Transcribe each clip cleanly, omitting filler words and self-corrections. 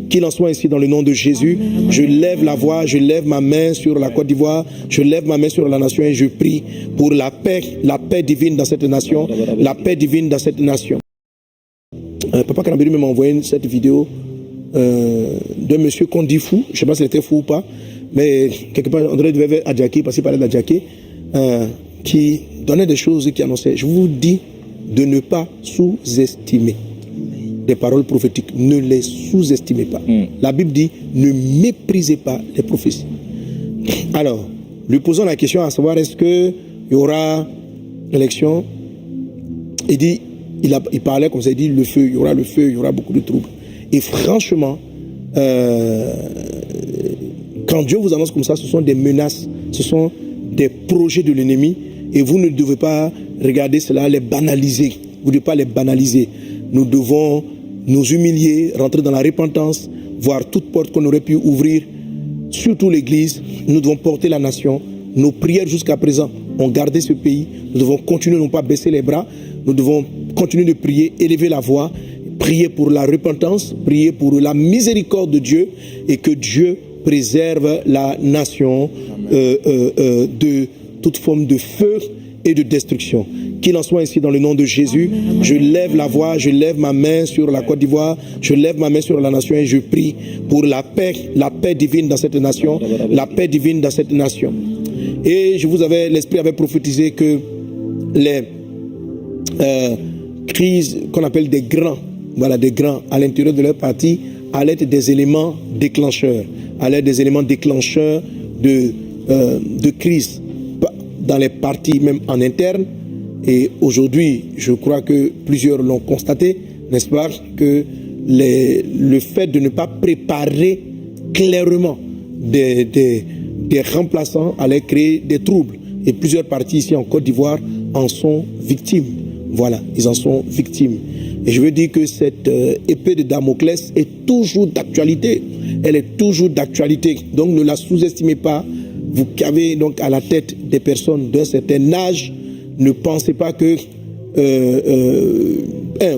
Qu'il en soit ainsi dans le nom de Jésus. Je lève la voix, je lève ma main sur la Côte d'Ivoire, je lève ma main sur la nation et je prie pour la paix divine dans cette nation, la paix divine dans cette nation. Papa Kanambéry m'a envoyé cette vidéo d'un monsieur qu'on dit fou, je ne sais pas s'il était fou ou pas, mais quelque part, André devait Adjaki, parce qu'il parlait d'Adjaki, qui donnait des choses et qui annonçait. Je vous dis de ne pas sous-estimer les paroles prophétiques. Ne les sous-estimez pas. La Bible dit, ne méprisez pas les prophéties. Alors, lui posons la question à savoir, est-ce qu'il y aura élection? Il dit, il parlait comme ça, il dit, le feu, il y aura le feu, il y aura beaucoup de troubles. Et franchement, quand Dieu vous annonce comme ça, ce sont des menaces, ce sont des projets de l'ennemi, et vous ne devez pas regarder cela, les banaliser. Vous ne devez pas les banaliser. Nous devons nous humilier, rentrer dans la repentance, voir toute porte qu'on aurait pu ouvrir, surtout l'Église. Nous devons porter la nation. Nos prières jusqu'à présent ont gardé ce pays. Nous devons continuer, non pas baisser les bras. Nous devons continuer de prier, élever la voix, prier pour la repentance, prier pour la miséricorde de Dieu et que Dieu préserve la nation de toute forme de feu et de destruction. Qu'il en soit ainsi dans le nom de Jésus. Je lève la voix, je lève ma main sur la Côte d'Ivoire, je lève ma main sur la nation et je prie pour la paix divine dans cette nation, la paix divine dans cette nation. Et l'Esprit avait prophétisé que les crises qu'on appelle des grands, voilà, des grands à l'intérieur de leur parti, allaient être des éléments déclencheurs, allaient être des éléments déclencheurs de crise dans les partis, même en interne. Et aujourd'hui, je crois que plusieurs l'ont constaté, n'est-ce pas, que le fait de ne pas préparer clairement des remplaçants allait créer des troubles. Et plusieurs partis ici en Côte d'Ivoire en sont victimes. Voilà, ils en sont victimes. Et je veux dire que cette épée de Damoclès est toujours d'actualité. Elle est toujours d'actualité. Donc ne la sous-estimez pas. Vous qui avez donc à la tête des personnes d'un certain âge, ne pensez pas que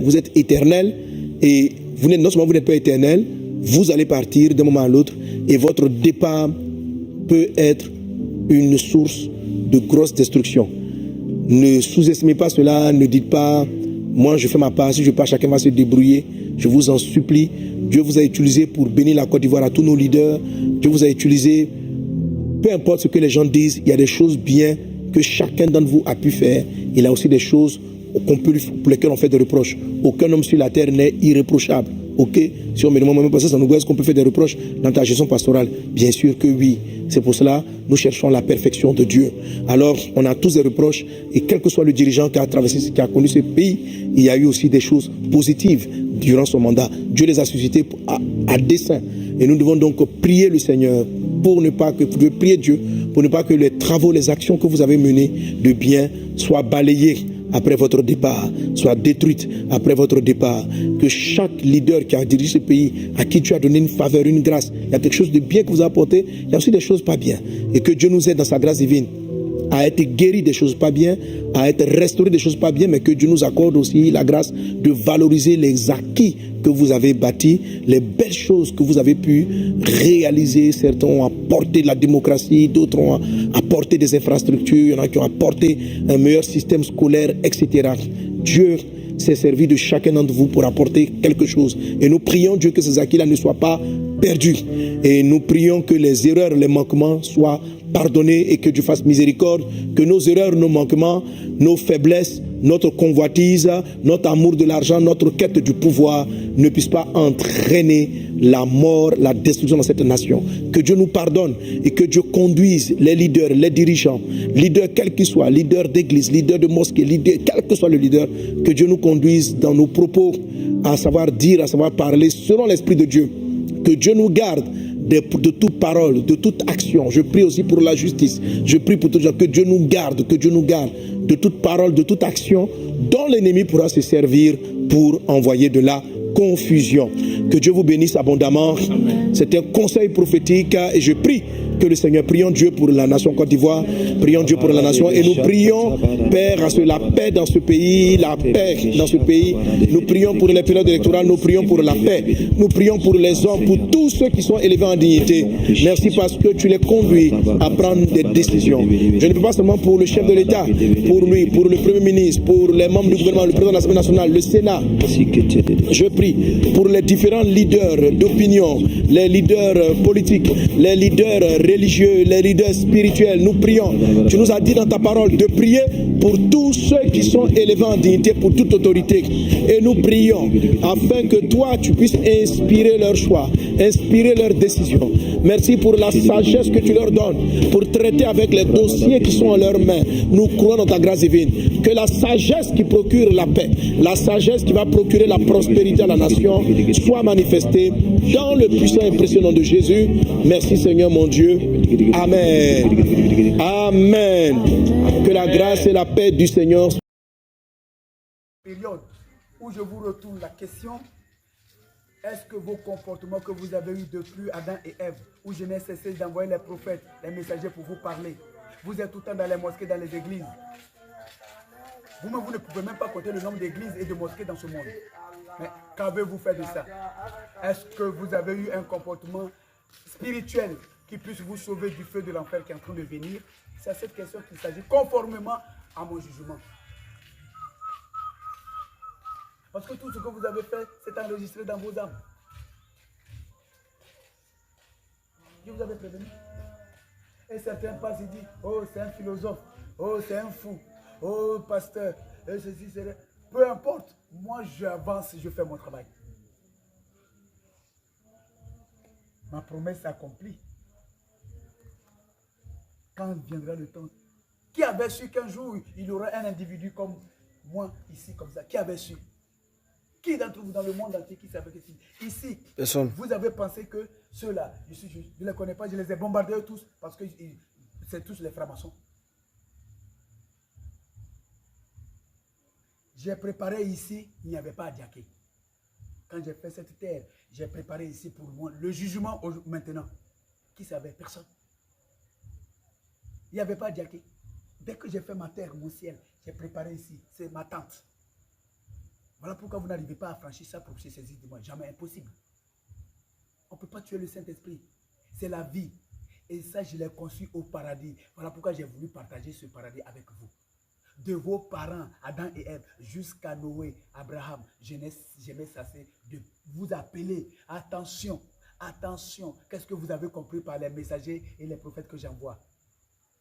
vous êtes éternel et non seulement vous n'êtes pas éternel, vous allez partir d'un moment à l'autre et votre départ peut être une source de grosse destruction. Ne sous-estimez pas cela, ne dites pas moi je fais ma part, si je pars chacun va se débrouiller. Je vous en supplie, Dieu vous a utilisé pour bénir la Côte d'Ivoire à tous nos leaders. Dieu vous a utilisé, peu importe ce que les gens disent, il y a des choses bien que chacun d'entre vous a pu faire. Il y a aussi des choses pour lesquelles on fait des reproches. Aucun homme sur la terre n'est irréprochable. Ok? Si on me demande même pas ça, ça nous dit est-ce qu'on peut faire des reproches dans ta gestion pastorale? Bien sûr que oui. C'est pour cela nous cherchons la perfection de Dieu. Alors, on a tous des reproches et quel que soit le dirigeant qui a traversé, qui a connu ce pays, il y a eu aussi des choses positives durant son mandat. Dieu les a suscités à dessein. Et nous devons donc prier le Seigneur pour ne pas que, prier Dieu, pour ne pas que les travaux, les actions que vous avez menées de bien soient balayées après votre départ, soient détruites après votre départ. Que chaque leader qui a dirigé ce pays, à qui Dieu a donné une faveur, une grâce, il y a quelque chose de bien que vous a apporté, il y a aussi des choses pas bien. Et que Dieu nous aide dans sa grâce divine à être guéri des choses pas bien, à être restauré des choses pas bien, mais que Dieu nous accorde aussi la grâce de valoriser les acquis que vous avez bâtis, les belles choses que vous avez pu réaliser. Certains ont apporté de la démocratie, d'autres ont apporté des infrastructures, il y en a qui ont apporté un meilleur système scolaire, etc. Dieu s'est servi de chacun d'entre vous pour apporter quelque chose. Et nous prions Dieu que ces acquis-là ne soient pas perdus. Et nous prions que les erreurs, les manquements soient pardonnés et que Dieu fasse miséricorde, que nos erreurs, nos manquements, nos faiblesses, notre convoitise, notre amour de l'argent, notre quête du pouvoir ne puissent pas entraîner la mort, la destruction dans cette nation. Que Dieu nous pardonne et que Dieu conduise les leaders, les dirigeants, leaders quels qu'ils soient, leaders d'église, leaders de mosquée, leaders, quel que soit le leader, que Dieu nous conduise dans nos propos, à savoir dire, à savoir parler selon l'Esprit de Dieu. Que Dieu nous garde de toute parole, de toute action. Je prie aussi pour la justice. Je prie pour tous les gens. Que Dieu nous garde de toute parole, de toute action dont l'ennemi pourra se servir pour envoyer de la confusion. Que Dieu vous bénisse abondamment. C'est un conseil prophétique et je prie que le Seigneur. Prions Dieu pour la nation Côte d'Ivoire. Prions Dieu pour la nation. Et nous prions, Père, à ce la paix dans ce pays, la paix dans ce pays. Nous prions pour les périodes électorales, nous prions pour la paix. Nous prions pour les hommes, pour tous ceux qui sont élevés en dignité. Merci parce que tu les conduis à prendre des décisions. Je ne peux pas seulement pour le chef de l'État, pour lui, pour le Premier ministre, pour les membres du gouvernement, le président de l'Assemblée nationale, le Sénat. Je prie pour les différents leaders d'opinion, les leaders politiques, les leaders religieux, les leaders spirituels. Nous prions. Tu nous as dit dans ta parole de prier pour tous ceux qui sont élevés en dignité, pour toute autorité. Et nous prions afin que toi, tu puisses inspirer leurs choix, inspirer leurs décisions. Merci pour la sagesse que tu leur donnes pour traiter avec les dossiers qui sont en leurs mains. Nous croyons dans ta grâce divine. Que la sagesse qui procure la paix, la sagesse qui va procurer la prospérité à la nation, soit manifestée dans le puissant et précieux nom de Jésus. Merci Seigneur mon Dieu. Amen. Amen. Que la grâce et la paix du Seigneur. Période où je vous retourne la question, est-ce que vos comportements que vous avez eus depuis Adam et Ève, où je n'ai cessé d'envoyer les prophètes, les messagers pour vous parler, vous êtes tout le temps dans les mosquées, dans les églises. Vous-même, vous ne pouvez même pas compter le nombre d'églises et de mosquées dans ce monde. Mais qu'avez-vous fait de ça? Est-ce que vous avez eu un comportement spirituel qui puisse vous sauver du feu de l'enfer qui est en train de venir? C'est à cette question qu'il s'agit, conformément à mon jugement. Parce que tout ce que vous avez fait, c'est enregistré dans vos âmes. Dieu vous avait prévenu. Et certains passent et disent, oh c'est un philosophe, oh c'est un fou, oh pasteur, et ceci, c'est... Peu importe, moi j'avance, je fais mon travail. Ma promesse s'accomplit. Quand viendra le temps, qui avait su qu'un jour il y aura un individu comme moi ici, comme ça? Qui avait su? Qui d'entre vous dans le monde entier qui savait que si ici, personne. Vous avez pensé que ceux-là, je ne les connais pas, je les ai bombardés tous parce que c'est tous les francs-maçons. J'ai préparé ici, il n'y avait pas à diaquer. Quand j'ai fait cette terre, j'ai préparé ici pour moi le jugement maintenant. Qui savait? Personne. Il n'y avait pas à diaquer. Dès que j'ai fait ma terre, mon ciel, j'ai préparé ici, c'est ma tente. Voilà pourquoi vous n'arrivez pas à franchir ça pour se saisir de moi. Jamais, impossible. On ne peut pas tuer le Saint-Esprit. C'est la vie. Et ça, je l'ai conçu au paradis. Voilà pourquoi j'ai voulu partager ce paradis avec vous. De vos parents, Adam et Ève, jusqu'à Noé, Abraham, je n'ai cessé de vous appeler. Attention, attention. Qu'est-ce que vous avez compris par les messagers et les prophètes que j'envoie?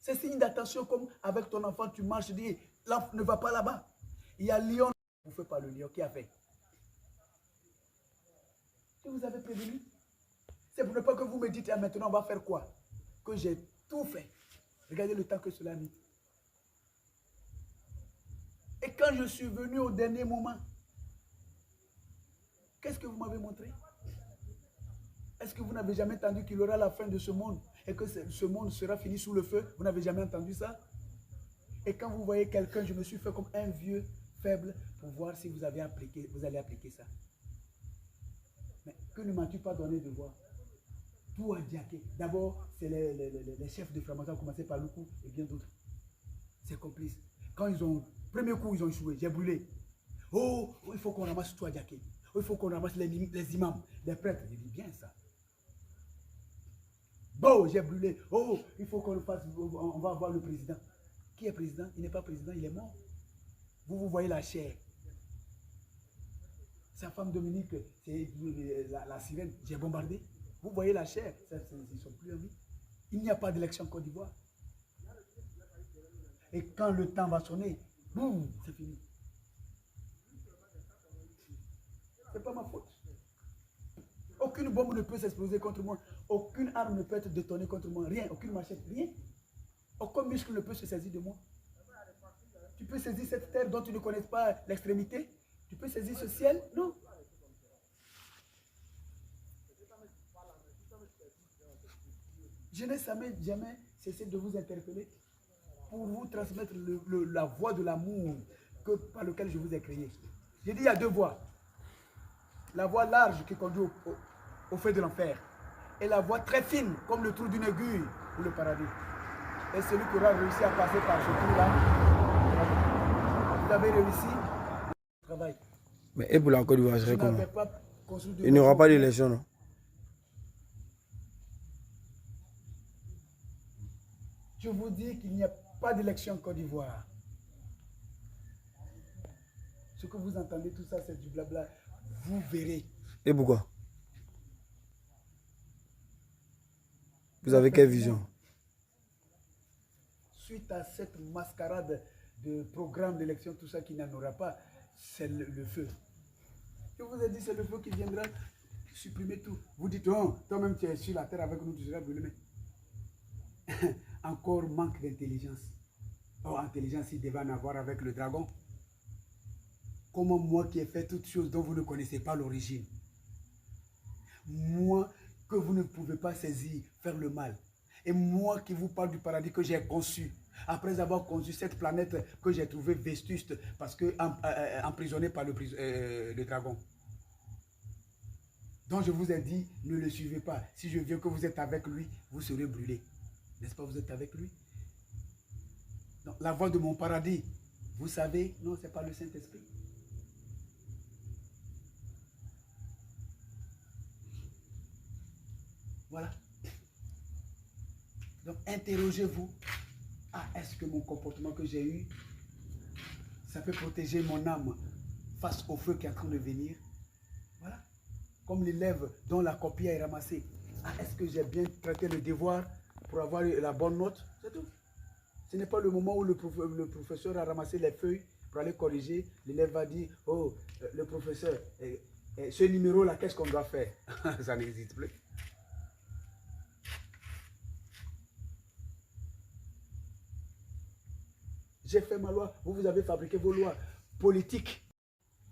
C'est signe d'attention comme avec ton enfant, tu marches, tu dis, l'enfant ne va pas là-bas. Il y a lion. Vous ne faites pas le lion. Qui a fait? Que vous avez prévenu. C'est pour ne pas que vous me dites, ah, maintenant on va faire quoi? Que j'ai tout fait. Regardez le temps que cela a mis. Et quand je suis venu au dernier moment, qu'est-ce que vous m'avez montré? Est-ce que vous n'avez jamais entendu qu'il y aura la fin de ce monde et que ce monde sera fini sous le feu? Vous n'avez jamais entendu ça? Et quand vous voyez quelqu'un, je me suis fait comme un vieux faible pour voir si vous allez appliquer ça. Mais que ne m'as-tu pas donné de voir? Tout a diaqué. D'abord, c'est les chefs de francs-maçons, commencé par Loukou et bien d'autres. Ses complices. Quand ils ont, premier coup, ils ont échoué, j'ai brûlé. Oh, il faut qu'on ramasse tout à diaqué. Oh, il faut qu'on ramasse les imams, les prêtres. J'ai dit bien ça. Bon, j'ai brûlé. Oh, il faut qu'on fasse, on va voir le président. Qui est président? Il n'est pas président, il est mort. Vous voyez la chair. Sa femme Dominique, c'est la sirène, j'ai bombardé. Vous voyez la chair, ils ne sont plus en vie. Il n'y a pas d'élection en Côte d'Ivoire. Et quand le temps va sonner, boum, c'est fini. Ce n'est pas ma faute. Aucune bombe ne peut s'exploser contre moi. Aucune arme ne peut être détonnée contre moi. Rien, aucune machette, rien. Aucun muscle ne peut se saisir de moi. Tu peux saisir cette terre dont tu ne connais pas l'extrémité? Tu peux saisir ce ciel? Non. Je n'ai jamais cessé de vous interpeller pour vous transmettre la voie de l'amour par laquelle je vous ai créé. J'ai dit il y a deux voies. La voie large qui conduit au feu de l'enfer et la voie très fine comme le trou d'une aiguille pour le paradis. Et celui qui aura réussi à passer par ce trou-là, vous avez réussi le travail. Mais et pour la Côte d'Ivoire, serait comment? Il n'y aura pas d'élection, non? Je vous dis qu'il n'y a pas d'élection en Côte d'Ivoire. Ce que vous entendez, tout ça, c'est du blabla. Vous verrez. Et pourquoi? Vous avez quelle vision? Suite à cette mascarade de programme d'élection, tout ça qui n'en aura pas, c'est le feu. Je vous ai dit, c'est le feu qui viendra supprimer tout. Vous dites, oh, toi-même tu es sur la terre avec nous, tu seras brûlé. Encore manque d'intelligence. Oh, intelligence, il devait en avoir avec le dragon. Comment moi qui ai fait toutes choses dont vous ne connaissez pas l'origine, moi que vous ne pouvez pas saisir, faire le mal, et moi qui vous parle du paradis que j'ai conçu, après avoir conçu cette planète que j'ai trouvée vétuste parce que emprisonnée par le dragon. Donc je vous ai dit, ne le suivez pas. Si je viens que vous êtes avec lui, vous serez brûlés. N'est-ce pas, vous êtes avec lui? Donc, la voie de mon paradis, vous savez, non, ce n'est pas le Saint-Esprit. Voilà. Donc, interrogez-vous. Ah, est-ce que mon comportement que j'ai eu, ça peut protéger mon âme face au feu qui est en train de venir? Voilà. Comme l'élève dont la copie est ramassée. Ah, est-ce que j'ai bien traité le devoir pour avoir la bonne note? C'est tout. Ce n'est pas le moment où le professeur a ramassé les feuilles pour aller corriger. L'élève va dire, oh, le professeur, ce numéro-là, qu'est-ce qu'on doit faire? Ça n'existe plus. J'ai fait ma loi, vous avez fabriqué vos lois politiques.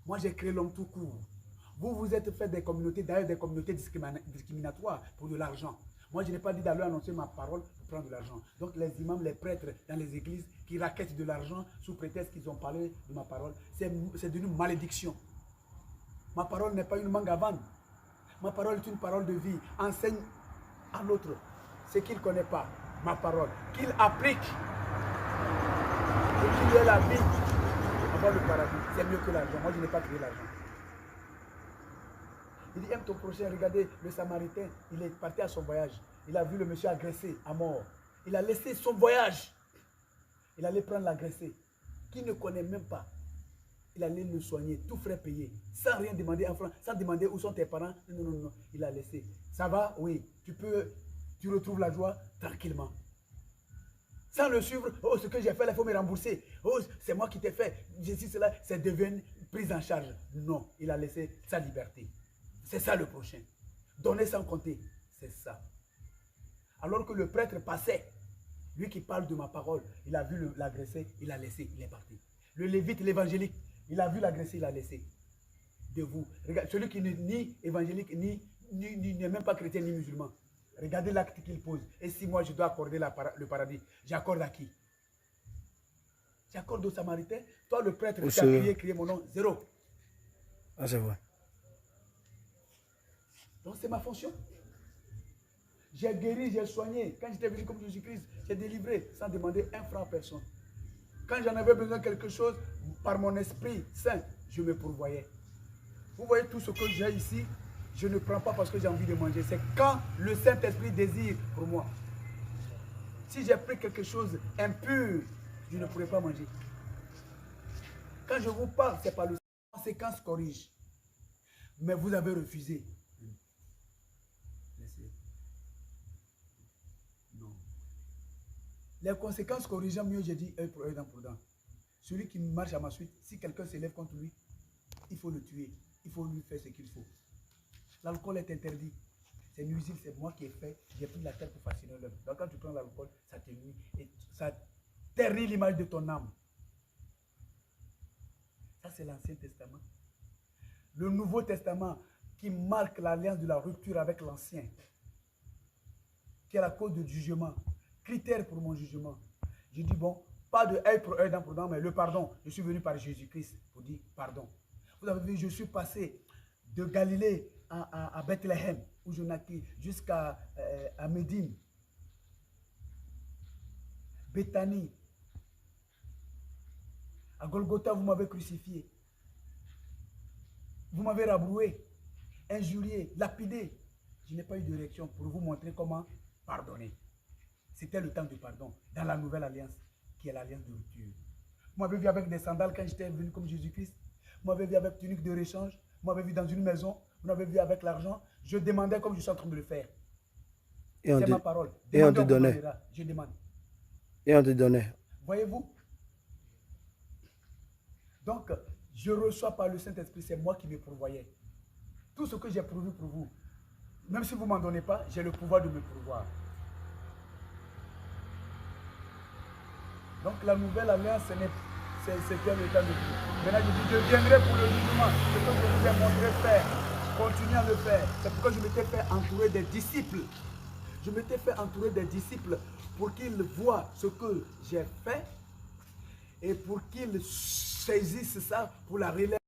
Moi, j'ai créé l'homme tout court. Vous, vous êtes fait des communautés, d'ailleurs des communautés discriminatoires pour de l'argent. Moi, je n'ai pas dit d'aller annoncer ma parole pour prendre de l'argent. Donc, les imams, les prêtres dans les églises qui raquettent de l'argent sous prétexte qu'ils ont parlé de ma parole, c'est devenu une malédiction. Ma parole n'est pas une mangue à vendre. Ma parole est une parole de vie. Enseigne à l'autre ce qu'il ne connaît pas, ma parole, qu'il applique et qu'il ait la vie. Avoir le paradis, c'est mieux que l'argent. Moi, je n'ai pas créé l'argent. Il dit, aime ton prochain. Regardez, le Samaritain, il est parti à son voyage. Il a vu le monsieur agressé à mort. Il a laissé son voyage. Il allait prendre l'agressé, qui ne connaît même pas. Il allait le soigner, tout frais payé, sans rien demander en franc, sans demander où sont tes parents. Non, non, non, il a laissé. Ça va? Oui. Tu retrouves la joie tranquillement. Sans le suivre, oh, ce que j'ai fait, il faut me rembourser. Oh, c'est moi qui t'ai fait. Je dis cela, c'est devenu prise en charge. Non, il a laissé sa liberté. C'est ça le prochain. Donner sans compter, c'est ça. Alors que le prêtre passait, lui qui parle de ma parole, il a vu l'agressé, il a laissé, il est parti. Le lévite, l'évangélique, il a vu l'agressé, il a laissé. De vous. Regarde, celui qui n'est ni évangélique, ni même pas chrétien, ni musulman. Regardez l'acte qu'il pose. Et si moi je dois accorder le paradis, j'accorde à qui? J'accorde aux Samaritains. Toi, le prêtre, qui a crié mon nom, zéro. Ah, c'est vrai. Donc c'est ma fonction. J'ai guéri, j'ai soigné. Quand j'étais venu comme Jésus-Christ, j'ai délivré sans demander un franc à personne. Quand j'en avais besoin de quelque chose, par mon esprit saint, je me pourvoyais. Vous voyez tout ce que j'ai ici, je ne prends pas parce que j'ai envie de manger. C'est quand le Saint-Esprit désire pour moi. Si j'ai pris quelque chose impur, je ne pourrais pas manger. Quand je vous parle, c'est pas le conséquence corrige. Mais vous avez refusé. Non. Les conséquences corrigeant mieux, j'ai dit œil pour œil, dent pour dent. Celui qui marche à ma suite, si quelqu'un s'élève contre lui, il faut le tuer. Il faut lui faire ce qu'il faut. L'alcool est interdit. C'est nuisible, c'est moi qui ai fait. J'ai pris la terre pour fasciner l'homme. Donc quand tu prends l'alcool, ça te nuit et ça territ l'image de ton âme. Ça, c'est l'Ancien Testament. Le Nouveau Testament qui marque l'alliance de la rupture avec l'Ancien, qui est la cause du jugement, critère pour mon jugement. Je dis, bon, pas de œil pour œil, dent pour dent, mais le pardon. Je suis venu par Jésus-Christ pour dire pardon. Vous avez vu, je suis passé de Galilée à Bethléem, où je naquis, jusqu'à Médine. Béthanie. À Golgotha, vous m'avez crucifié. Vous m'avez rabroué, injurié, lapidé. Je n'ai pas eu de réaction pour vous montrer comment pardonner. C'était le temps du pardon dans la nouvelle alliance, qui est l'alliance de rupture. Vous m'avez vu avec des sandales quand j'étais venu comme Jésus-Christ. Vous m'avez vu avec tunique de réchange. Vous m'avez vu dans une maison. Vous m'avez vu avec l'argent. Je demandais comme je suis en train de le faire. C'est ma parole. Et on te donnait. Je demande. Et on te donnait. Voyez-vous? Donc, je reçois par le Saint-Esprit, c'est moi qui me pourvoyais. Tout ce que j'ai pourvu pour vous, même si vous ne m'en donnez pas, j'ai le pouvoir de me pourvoir. Donc, la nouvelle alliance, c'est bien le temps de Dieu. Maintenant, je dis, je viendrai pour le jugement. Ce que je vous ai montré faire, continuez à le faire. C'est pourquoi je m'étais fait entourer des disciples. Je m'étais fait entourer des disciples pour qu'ils voient ce que j'ai fait et pour qu'ils saisissent ça pour la relève.